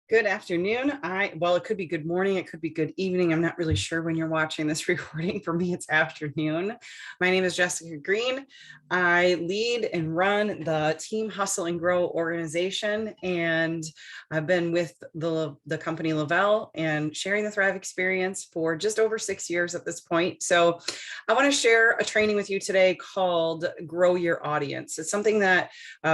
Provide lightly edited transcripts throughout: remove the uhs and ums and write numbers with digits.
Good afternoon. Well, it could be good morning. It could be good evening. I'm not really sure when you're watching this recording. For me, it's afternoon. My name is Jessica Green. I lead and run the Team Hustle and Grow organization, and I've been with the company Lavelle and sharing the Thrive experience for just over 6 years at this point. So I want to share a training with you today called Grow Your Audience. It's something that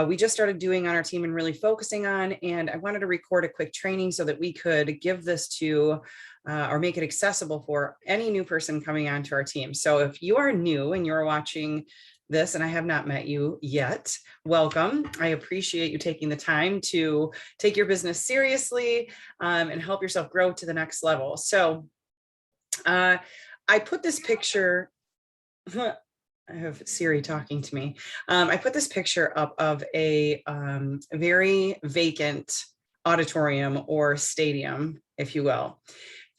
we just started doing on our team and really focusing on, and I wanted to record a quick training so that we could give this to or make it accessible for any new person coming onto our team. So if you are new and you're watching this and I have not met you yet, welcome. I appreciate you taking the time to take your business seriously and help yourself grow to the next level. So I put this picture I have Siri talking to me. I put this picture up of a very vacant auditorium or stadium, if you will,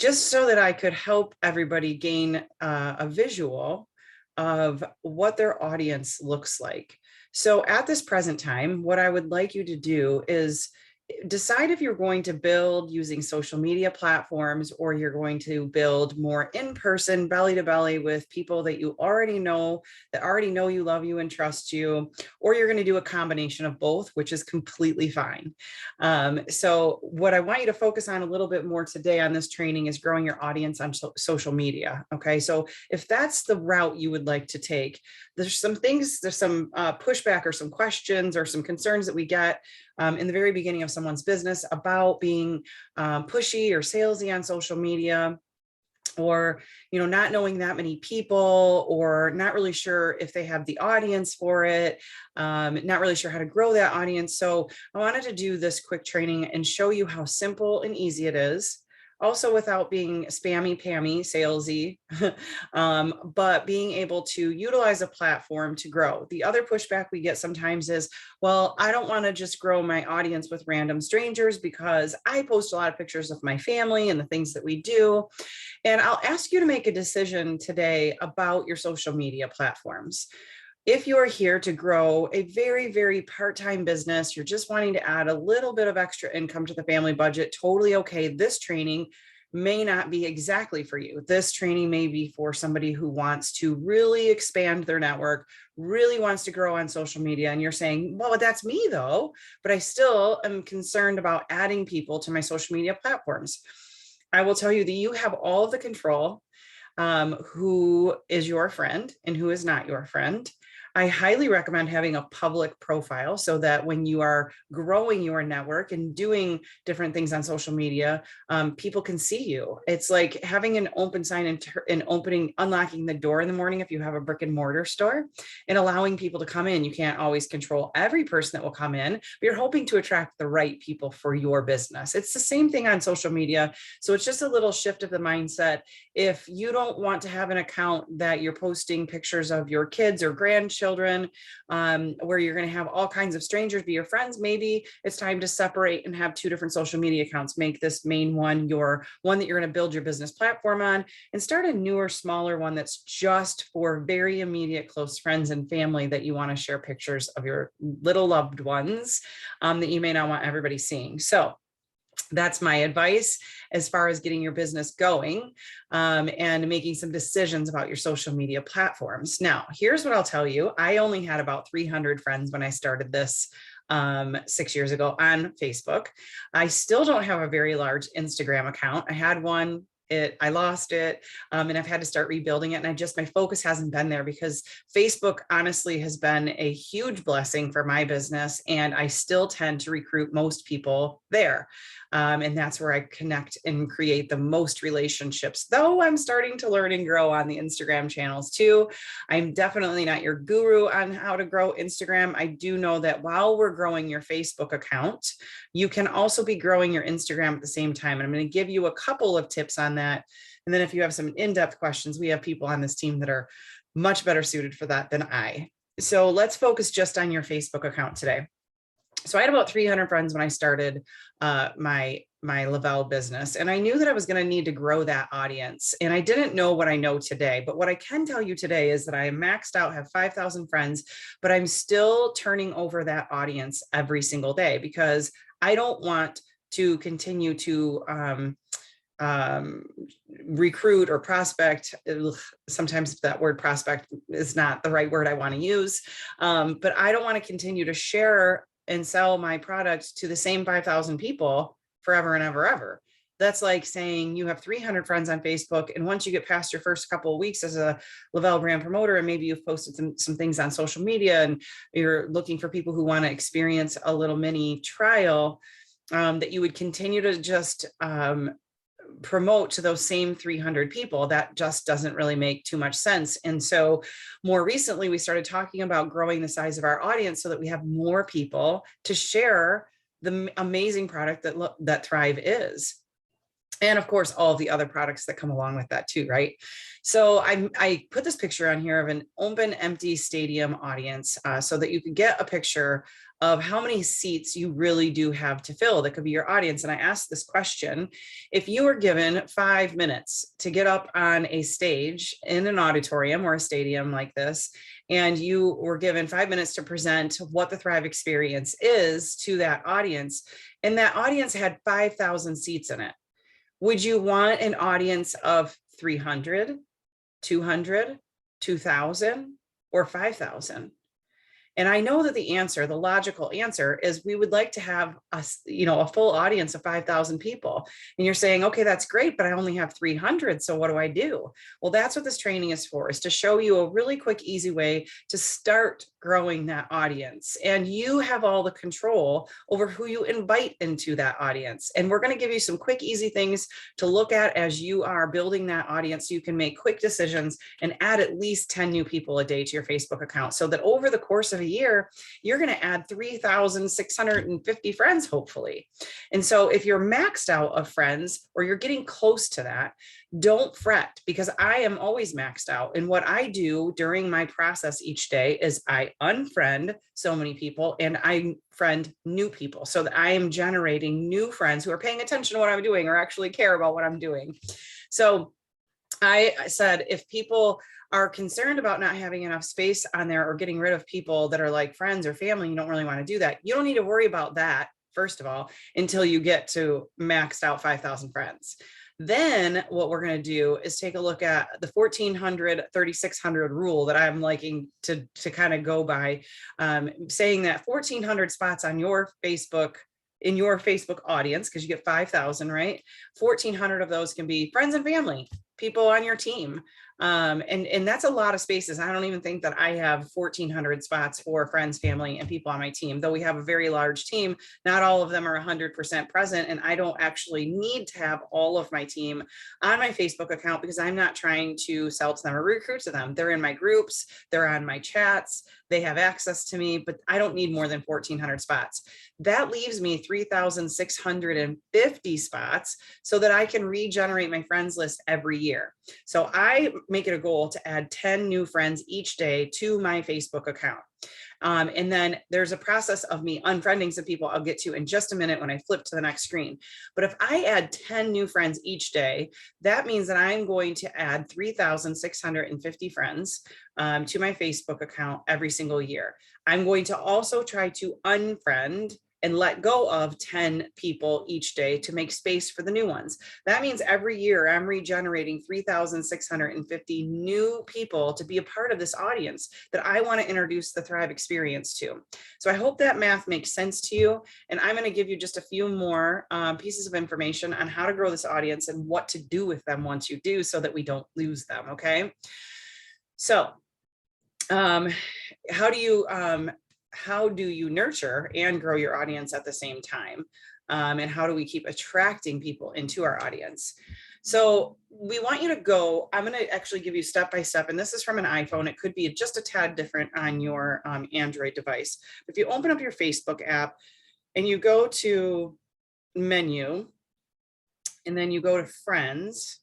just so that I could help everybody gain a visual of what their audience looks like. So at this present time, what I would like you to do is decide if you're going to build using social media platforms or you're going to build more in person, belly to belly with people that you already know, that already know you, love you, and trust you, or you're going to do a combination of both, which is completely fine. So what I want you to focus on a little bit more today on this training is growing your audience on social media. Okay. So if that's the route you would like to take, there's some pushback or some questions or some concerns that we get in the very beginning of someone's business about being pushy or salesy on social media, or not knowing that many people, or not really sure if they have the audience for it, not really sure how to grow that audience. So I wanted to do this quick training and show you how simple and easy it is, also without being spammy, pammy, salesy, but being able to utilize a platform to grow. The other pushback we get sometimes is, well, I don't want to just grow my audience with random strangers because I post a lot of pictures of my family and the things that we do. And I'll ask you to make a decision today about your social media platforms. If you're here to grow a very, very part-time business, you're just wanting to add a little bit of extra income to the family budget, totally okay. This training may not be exactly for you. This training may be for somebody who wants to really expand their network, really wants to grow on social media. And you're saying, well, that's me though, but I still am concerned about adding people to my social media platforms. I will tell you that you have all of the control, who is your friend and who is not your friend. I highly recommend having a public profile so that when you are growing your network and doing different things on social media, people can see you. It's like having an open sign and unlocking the door in the morning if you have a brick and mortar store, and allowing people to come in. You can't always control every person that will come in, but you're hoping to attract the right people for your business. It's the same thing on social media. So it's just a little shift of the mindset. If you don't want to have an account that you're posting pictures of your kids or grandchildren, where you're going to have all kinds of strangers be your friends, maybe it's time to separate and have two different social media accounts. Make this main one your one that you're going to build your business platform on, and start a newer, smaller one that's just for very immediate, close friends and family that you want to share pictures of your little loved ones that you may not want everybody seeing. So that's my advice as far as getting your business going and making some decisions about your social media platforms. Now, here's what I'll tell you. I only had about 300 friends when I started this 6 years ago on Facebook. I still don't have a very large Instagram account. I had one. I lost it, and I've had to start rebuilding it. And my focus hasn't been there because Facebook honestly has been a huge blessing for my business. And I still tend to recruit most people there. And that's where I connect and create the most relationships, though I'm starting to learn and grow on the Instagram channels too. I'm definitely not your guru on how to grow Instagram. I do know that while we're growing your Facebook account, you can also be growing your Instagram at the same time. And I'm going to give you a couple of tips on that. And then if you have some in-depth questions, we have people on this team that are much better suited for that than I. So let's focus just on your Facebook account today. So I had about 300 friends when I started my Lavelle business, and I knew that I was going to need to grow that audience. And I didn't know what I know today, but what I can tell you today is that I am maxed out, have 5,000 friends, but I'm still turning over that audience every single day because I don't want to continue to recruit or prospect. Sometimes that word prospect is not the right word I want to use, but I don't want to continue to share and sell my product to the same 5,000 people forever and ever. That's like saying you have 300 friends on Facebook, and once you get past your first couple of weeks as a Le-Vel brand promoter, and maybe you've posted some things on social media, and you're looking for people who want to experience a little mini trial, that you would continue to just promote to those same 300 people. That just doesn't really make too much sense. And so more recently, we started talking about growing the size of our audience so that we have more people to share the amazing product that Thrive is. And of course, all of the other products that come along with that too, right? So I put this picture on here of an open, empty stadium audience so that you can get a picture of how many seats you really do have to fill. That could be your audience. And I asked this question: if you were given 5 minutes to get up on a stage in an auditorium or a stadium like this, and you were given 5 minutes to present what the Thrive experience is to that audience, and that audience had 5,000 seats in it, would you want an audience of 300, 200, 2,000, or 5,000? And I know that the answer, the logical answer, is we would like to have a full audience of 5,000 people. And you're saying, okay, that's great, but I only have 300. So what do I do? Well, that's what this training is for, is to show you a really quick, easy way to start growing that audience. And you have all the control over who you invite into that audience. And we're going to give you some quick, easy things to look at as you are building that audience, so you can make quick decisions and add at least 10 new people a day to your Facebook account, so that over the course of a year, you're going to add 3,650 friends, hopefully. And so if you're maxed out of friends, or you're getting close to that, don't fret, because I am always maxed out. And what I do during my process each day is I unfriend so many people and I friend new people, so that I am generating new friends who are paying attention to what I'm doing or actually care about what I'm doing. So I said, if people are concerned about not having enough space on there, or getting rid of people that are like friends or family, you don't really want to do that. You don't need to worry about that, first of all, until you get to maxed out 5,000 friends. Then what we're going to do is take a look at the 1,400, 3,600 rule that I'm liking to kind of go by, saying that 1,400 spots on your Facebook, in your Facebook audience, because you get 5,000, right? 1,400 of those can be friends and family, people on your team. And that's a lot of spaces. I don't even think that I have 1,400 spots for friends, family, and people on my team, though we have a very large team. Not all of them are 100% present, and I don't actually need to have all of my team on my Facebook account, because I'm not trying to sell to them or recruit to them. They're in my groups, they're on my chats, they have access to me, but I don't need more than 1,400 spots. That leaves me 3,650 spots so that I can regenerate my friends list every year. So I make it a goal to add 10 new friends each day to my Facebook account. And then there's a process of me unfriending some people I'll get to in just a minute when I flip to the next screen. But if I add 10 new friends each day, that means that I'm going to add 3,650 friends to my Facebook account every single year. I'm going to also try to unfriend and let go of 10 people each day to make space for the new ones. That means every year I'm regenerating 3,650 new people to be a part of this audience that I want to introduce the Thrive experience to. So I hope that math makes sense to you. And I'm going to give you just a few more pieces of information on how to grow this audience and what to do with them once you do, so that we don't lose them. Okay. So how do you nurture and grow your audience at the same time? And how do we keep attracting people into our audience? So we want you to go, I'm going to actually give you step by step, and this is from an iPhone. It could be just a tad different on your Android device. If you open up your Facebook app and you go to menu, and then you go to friends,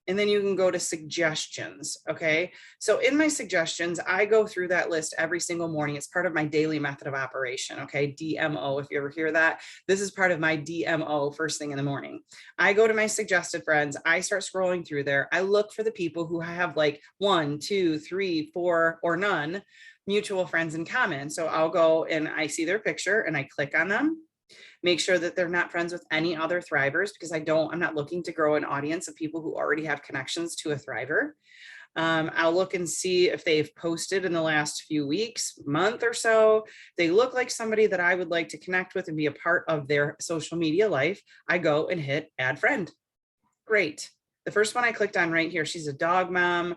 and then you can go to suggestions. Okay. So in my suggestions, I go through that list every single morning. It's part of my daily method of operation. Okay. DMO, if you ever hear that, this is part of my DMO first thing in the morning. I go to my suggested friends. I start scrolling through there. I look for the people who have like 1, 2, 3, 4, or none mutual friends in common. So I'll go and I see their picture and I click on them. Make sure that they're not friends with any other Thrivers, because I'm not looking to grow an audience of people who already have connections to a Thriver. I'll look and see if they've posted in the last few weeks, month or so. They look like somebody that I would like to connect with and be a part of their social media life. I go and hit add friend. Great. The first one I clicked on right here, she's a dog mom.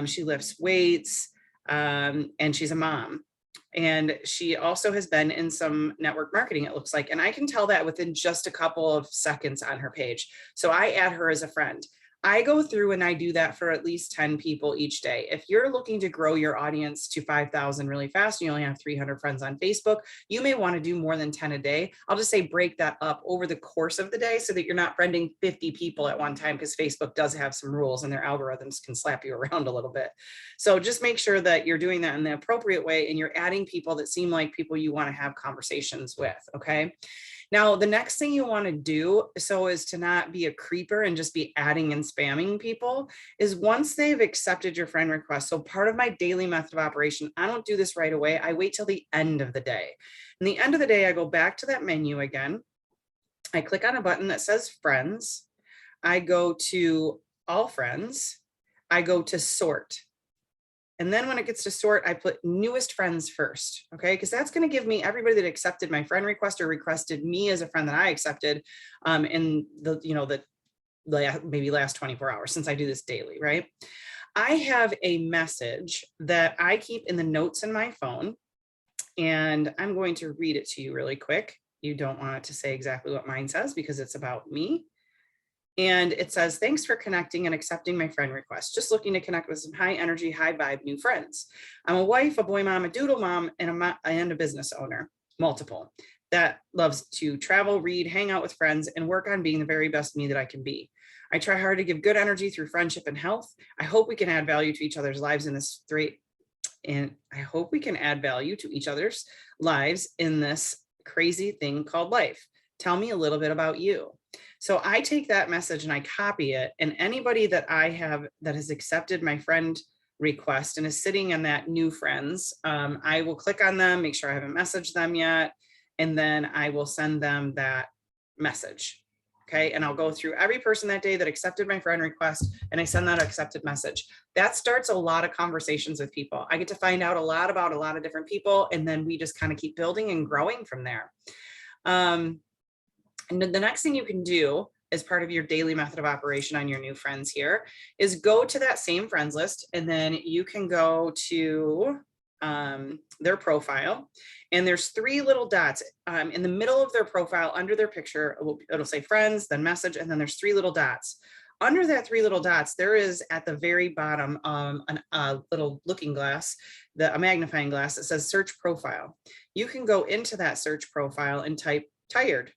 She lifts weights, and she's a mom. And she also has been in some network marketing, it looks like. And I can tell that within just a couple of seconds on her page. So I add her as a friend. I go through and I do that for at least 10 people each day. If you're looking to grow your audience to 5,000 really fast, and you only have 300 friends on Facebook, you may want to do more than 10 a day. I'll just say break that up over the course of the day so that you're not friending 50 people at one time, because Facebook does have some rules and their algorithms can slap you around a little bit. So just make sure that you're doing that in the appropriate way and you're adding people that seem like people you want to have conversations with, okay? Now, the next thing you want to do, so as to not be a creeper and just be adding and spamming people, is once they've accepted your friend request. So part of my daily method of operation, I don't do this right away. I wait till the end of the day. In the end of the day, I go back to that menu again. I click on a button that says friends. I go to all friends. I go to sort. And then when it gets to sort, I put newest friends first, okay? Because that's going to give me everybody that accepted my friend request or requested me as a friend that I accepted in the maybe last 24 hours, since I do this daily, right? I have a message that I keep in the notes in my phone, and I'm going to read it to you really quick. You don't want it to say exactly what mine says because it's about me. And it says, thanks for connecting and accepting my friend request. Just looking to connect with some high energy, high vibe new friends. I'm a wife, a boy mom, a doodle mom, and a business owner, multiple, that loves to travel, read, hang out with friends, and work on being the very best me that I can be. I try hard to give good energy through friendship and health. I hope we can add value to each other's lives in this crazy thing called life. Tell me a little bit about you. So I take that message and I copy it, and anybody that I have that has accepted my friend request and is sitting in that new friends, I will click on them, make sure I haven't messaged them yet, and then I will send them that message. Okay, and I'll go through every person that day that accepted my friend request, and I send that accepted message. That starts a lot of conversations with people. I get to find out a lot about a lot of different people, and then we just kind of keep building and growing from there. And the next thing you can do as part of your daily method of operation on your new friends here is go to that same friends list, and then you can go to their profile, and there's three little dots in the middle of their profile under their picture. It'll say friends, then message, and then there's three little dots. Under that three little dots, there is at the very bottom a little looking glass, a magnifying glass that says search profile. You can go into that search profile and type tired.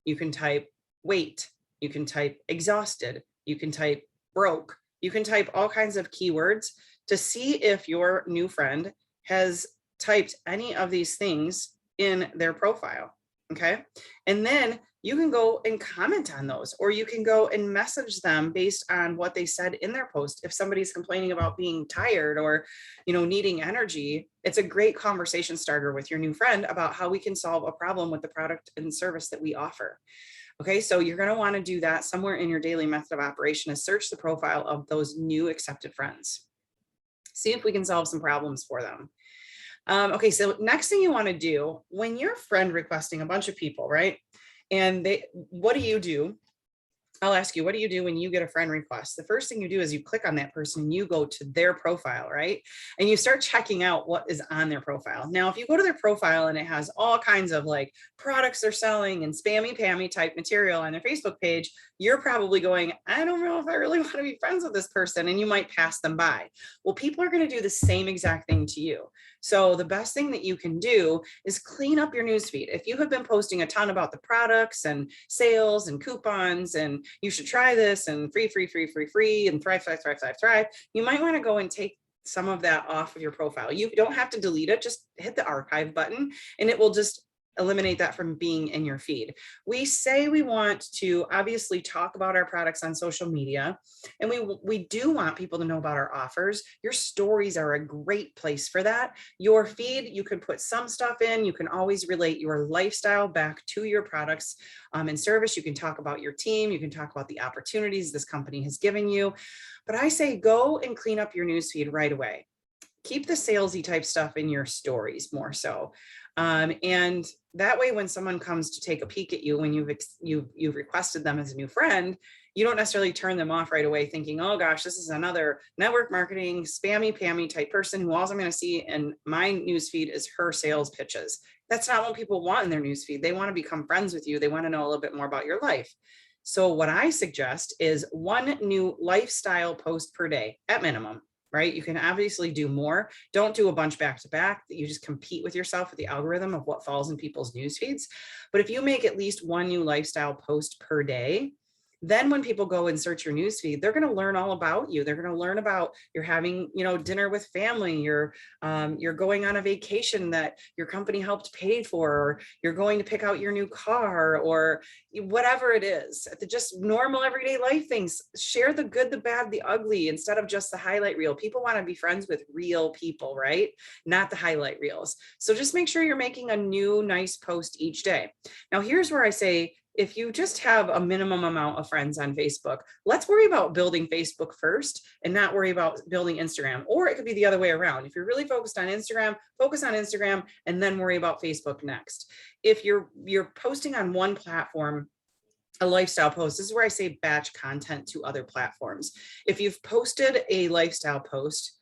You can type weight, you can type exhausted, you can type broke, you can type all kinds of keywords to see if your new friend has typed any of these things in their profile, okay? And then you can go and comment on those, or you can go and message them based on what they said in their post. If somebody's complaining about being tired or, needing energy, it's a great conversation starter with your new friend about how we can solve a problem with the product and service that we offer. Okay, so you're going to want to do that somewhere in your daily method of operation is search the profile of those new accepted friends. See if we can solve some problems for them. Okay, so next thing you want to do when you're friend requesting a bunch of people, right? And what do you do? I'll ask you, what do you do when you get a friend request? The first thing you do is you click on that person and you go to their profile, right? And you start checking out what is on their profile. Now, if you go to their profile and it has all kinds of like products they're selling and spammy pammy type material on their Facebook page, you're probably going, I don't know if I really want to be friends with this person, and you might pass them by. Well, people are going to do the same exact thing to you. So the best thing that you can do is clean up your newsfeed. If you have been posting a ton about the products and sales and coupons and you should try this and free, and thrive, you might want to go and take some of that off of your profile. You don't have to delete it, just hit the archive button and it will just eliminate that from being in your feed. We say we want to obviously talk about our products on social media, and we do want people to know about our offers. Your stories are a great place for that. Your feed, you can put some stuff in. You can always relate your lifestyle back to your products and service. You can talk about your team. You can talk about the opportunities this company has given you. But I say go and clean up your newsfeed right away. Keep the salesy type stuff in your stories more so. And that way, when someone comes to take a peek at you, when you've requested them as a new friend, you don't necessarily turn them off right away thinking, oh gosh, this is another network marketing, spammy pammy type person who all I'm going to see in my newsfeed is her sales pitches. That's not what people want in their newsfeed. They want to become friends with you. They want to know a little bit more about your life. So what I suggest is one new lifestyle post per day at minimum. Right? You can obviously do more. Don't do a bunch back to back that you just compete with yourself with the algorithm of what falls in people's news feeds. But if you make at least one new lifestyle post per day, then when people go and search your newsfeed, they're going to learn all about you. They're going to learn about you're having, dinner with family. You're going on a vacation that your company helped pay for, or you're going to pick out your new car, or whatever it is. The just normal everyday life things. Share the good, the bad, the ugly instead of just the highlight reel. People want to be friends with real people, right? Not the highlight reels. So just make sure you're making a new nice post each day. Now, here's where I say, if you just have a minimum amount of friends on Facebook, let's worry about building Facebook first and not worry about building Instagram. Or it could be the other way around. If you're really focused on Instagram, focus on Instagram and then worry about Facebook next. If you're posting on one platform, a lifestyle post, this is where I say batch content to other platforms. If you've posted a lifestyle post,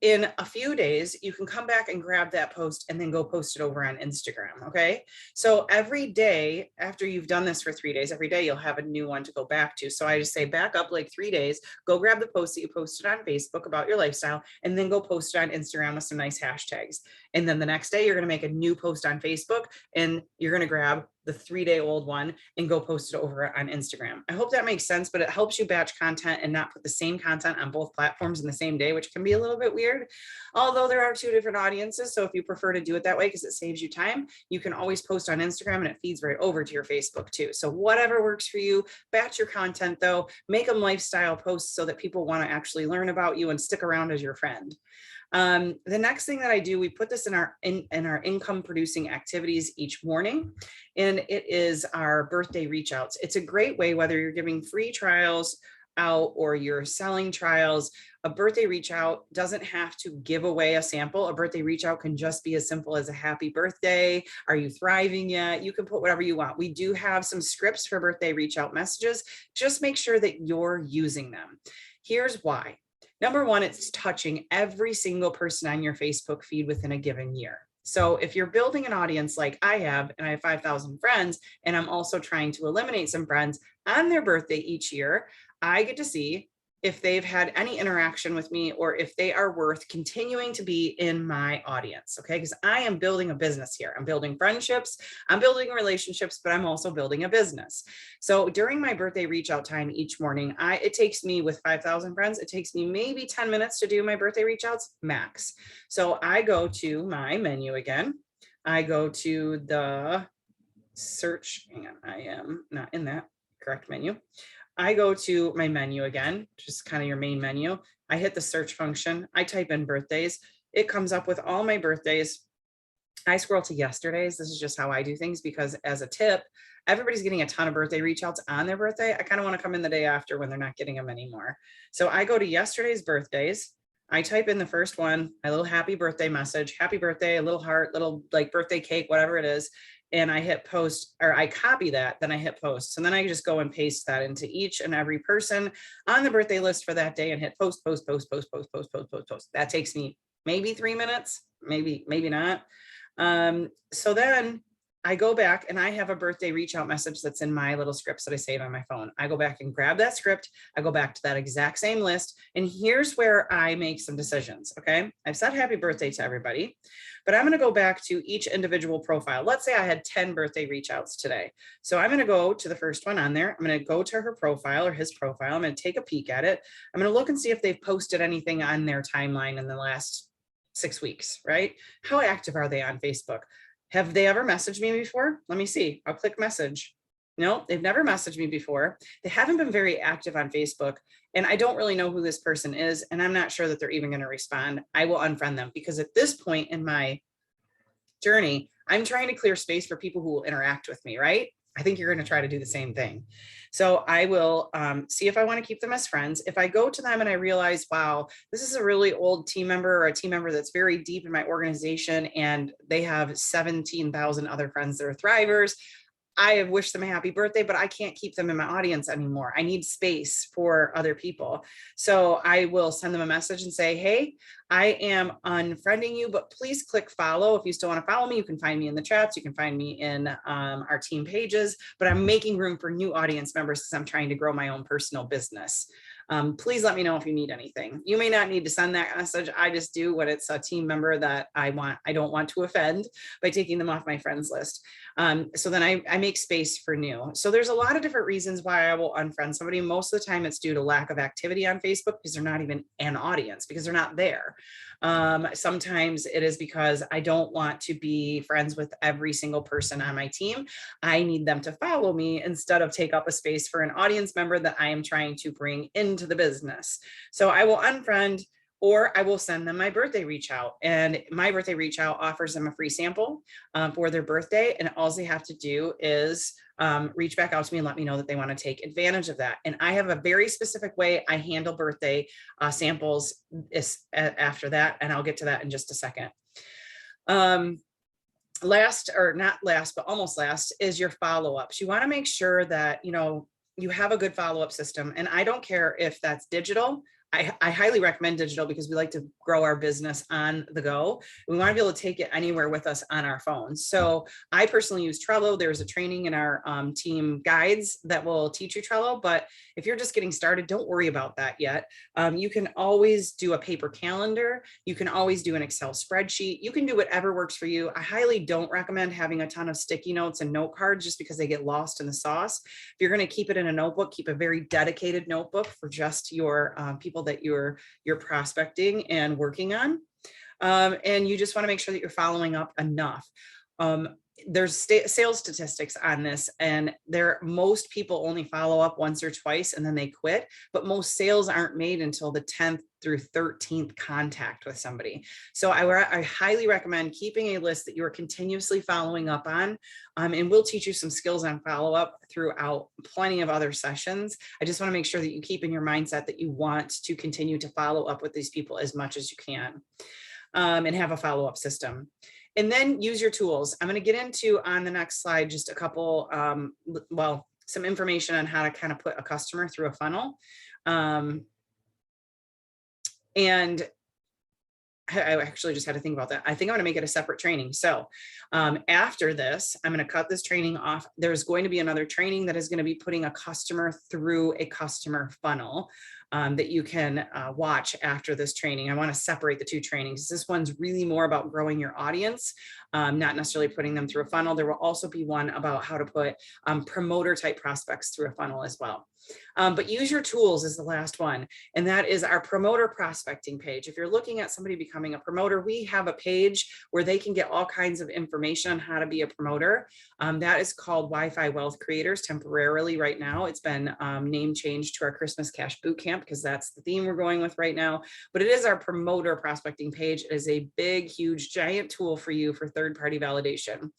in a few days, you can come back and grab that post and then go post it over on Instagram. Okay. So every day after you've done this for 3 days, every day you'll have a new one to go back to. So I just say back up like 3 days, go grab the post that you posted on Facebook about your lifestyle, and then go post it on Instagram with some nice hashtags. And then the next day you're going to make a new post on Facebook and you're going to grab the 3-day-old one and go post it over on Instagram. I hope that makes sense, but it helps you batch content and not put the same content on both platforms in the same day, which can be a little bit weird, although there are 2 different audiences. So if you prefer to do it that way, because it saves you time, you can always post on Instagram and it feeds right over to your Facebook too. So whatever works for you, batch your content though, make them lifestyle posts so that people want to actually learn about you and stick around as your friend. The next thing that I do, we put this in our income producing activities each morning, and it is our birthday reach outs. It's a great way, whether you're giving free trials out or you're selling trials. A birthday reach out doesn't have to give away a sample. A birthday reach out can just be as simple as a happy birthday. Are you thriving yet? You can put whatever you want. We do have some scripts for birthday reach out messages. Just make sure that you're using them. Here's why. Number one, it's touching every single person on your Facebook feed within a given year. So if you're building an audience like I have, and I have 5,000 friends, and I'm also trying to eliminate some friends on their birthday each year, I get to see if they've had any interaction with me or if they are worth continuing to be in my audience. Okay. Because I am building a business here. I'm building friendships, I'm building relationships, but I'm also building a business. So during my birthday reach out time each morning, it takes me, with 5,000 friends, it takes me maybe 10 minutes to do my birthday reach outs max. So I go to my menu again. I go to the search, hang on, I am not in that correct menu. I go to my menu again, just kind of your main menu. I hit the search function. I type in birthdays. It comes up with all my birthdays. I scroll to yesterday's. This is just how I do things, because as a tip, everybody's getting a ton of birthday reach outs on their birthday. I kind of want to come in the day after when they're not getting them anymore. So I go to yesterday's birthdays. I type in the first one, my little happy birthday message, happy birthday, a little heart, little like birthday cake, whatever it is. And I hit post, or I copy that, then I hit post. And then I just go and paste that into each and every person on the birthday list for that day and hit post, post, post, post, post, post, post, post, post. That takes me maybe 3 minutes, maybe not. So then I go back and I have a birthday reach out message that's in my little scripts that I save on my phone. I go back and grab that script. I go back to that exact same list. And here's where I make some decisions. Okay. I've said happy birthday to everybody, but I'm going to go back to each individual profile. Let's say I had 10 birthday reach outs today. So I'm going to go to the first one on there. I'm going to go to her profile or his profile. I'm going to take a peek at it. I'm going to look and see if they've posted anything on their timeline in the last 6 weeks, right? How active are they on Facebook? Have they ever messaged me before? Let me see. I'll click message. No, they've never messaged me before. They haven't been very active on Facebook, and I don't really know who this person is, and I'm not sure that they're even going to respond. I will unfriend them because at this point in my journey, I'm trying to clear space for people who will interact with me, right? I think you're going to try to do the same thing. So I will see if I want to keep them as friends. If I go to them and I realize, wow, this is a really old team member or a team member that's very deep in my organization and they have 17,000 other friends that are thrivers, I have wished them a happy birthday, but I can't keep them in my audience anymore. I need space for other people. So I will send them a message and say, hey, I am unfriending you, but please click follow. If you still want to follow me, you can find me in the chats. You can find me in our team pages, but I'm making room for new audience members because I'm trying to grow my own personal business. Please let me know if you need anything. You may not need to send that message. I just do when it's a team member that I don't want to offend by taking them off my friends list. So then I make space for new. So there's a lot of different reasons why I will unfriend somebody. Most of the time it's due to lack of activity on Facebook because they're not even an audience, because they're not there. Sometimes it is because I don't want to be friends with every single person on my team. I need them to follow me instead of take up a space for an audience member that I am trying to bring into the business. So I will unfriend, or I will send them my birthday reach out, and my birthday reach out offers them a free sample for their birthday. And all they have to do is reach back out to me and let me know that they want to take advantage of that. And I have a very specific way I handle birthday samples after that. And I'll get to that in just a second. Last, or not last, but almost last, is your follow-ups. You want to make sure that, you have a good follow-up system. And I don't care if that's digital. I highly recommend digital because we like to grow our business on the go. We want to be able to take it anywhere with us on our phones. So I personally use Trello. There's a training in our team guides that will teach you Trello. But if you're just getting started, don't worry about that yet. You can always do a paper calendar. You can always do an Excel spreadsheet. You can do whatever works for you. I highly don't recommend having a ton of sticky notes and note cards just because they get lost in the sauce. If you're going to keep it in a notebook, keep a very dedicated notebook for just your people that you're prospecting and working on. And you just want to make sure that you're following up enough. There's sales statistics on this, and most people only follow up once or twice and then they quit, but most sales aren't made until the 10th through 13th contact with somebody. So I highly recommend keeping a list that you are continuously following up on, and we'll teach you some skills on follow-up throughout plenty of other sessions. I just want to make sure that you keep in your mindset that you want to continue to follow up with these people as much as you can, and have a follow-up system. And then use your tools. I'm going to get into on the next slide just a couple, some information on how to kind of put a customer through a funnel. And I actually just had to think about that. I think I'm going to make it a separate training. So after this, I'm going to cut this training off. There's going to be another training that is going to be putting a customer through a customer funnel that you can watch after this training. I want to separate the two trainings. This one's really more about growing your audience, not necessarily putting them through a funnel. There will also be one about how to put promoter type prospects through a funnel as well. But use your tools is the last one. And that is our promoter prospecting page. If you're looking at somebody becoming a promoter, we have a page where they can get all kinds of information on how to be a promoter. That is called Wi-Fi Wealth Creators temporarily right now. It's been name changed to our Christmas Cash Bootcamp because that's the theme we're going with right now. But it is our promoter prospecting page. It is a big, huge, giant tool for you for third-party validation.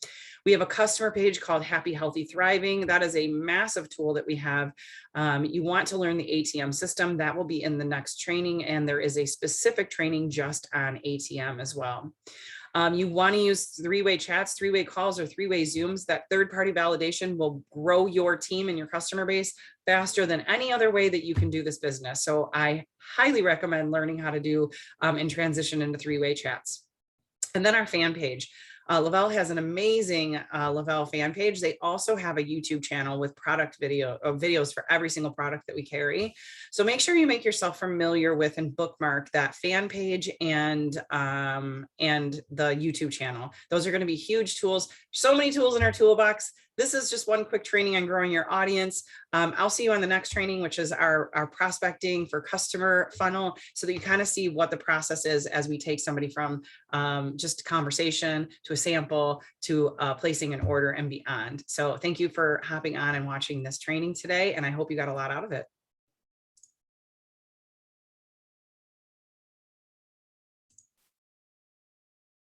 We have a customer page called Happy, Healthy, Thriving. That is a massive tool that we have. You want to learn the ATM system. That will be in the next training. And there is a specific training just on ATM as well. You want to use three-way chats, three-way calls, or three-way Zooms. That third-party validation will grow your team and your customer base faster than any other way that you can do this business. So I highly recommend learning how to do and transition into three-way chats. And then our fan page. Lavelle has an amazing Lavelle fan page. They also have a YouTube channel with product videos for every single product that we carry. So make sure you make yourself familiar with and bookmark that fan page and the YouTube channel. Those are going to be huge tools. So many tools in our toolbox. This is just one quick training on growing your audience. I'll see you on the next training, which is our prospecting for customer funnel, so that you kind of see what the process is as we take somebody from just a conversation to a sample to placing an order and beyond. So thank you for hopping on and watching this training today, and I hope you got a lot out of it.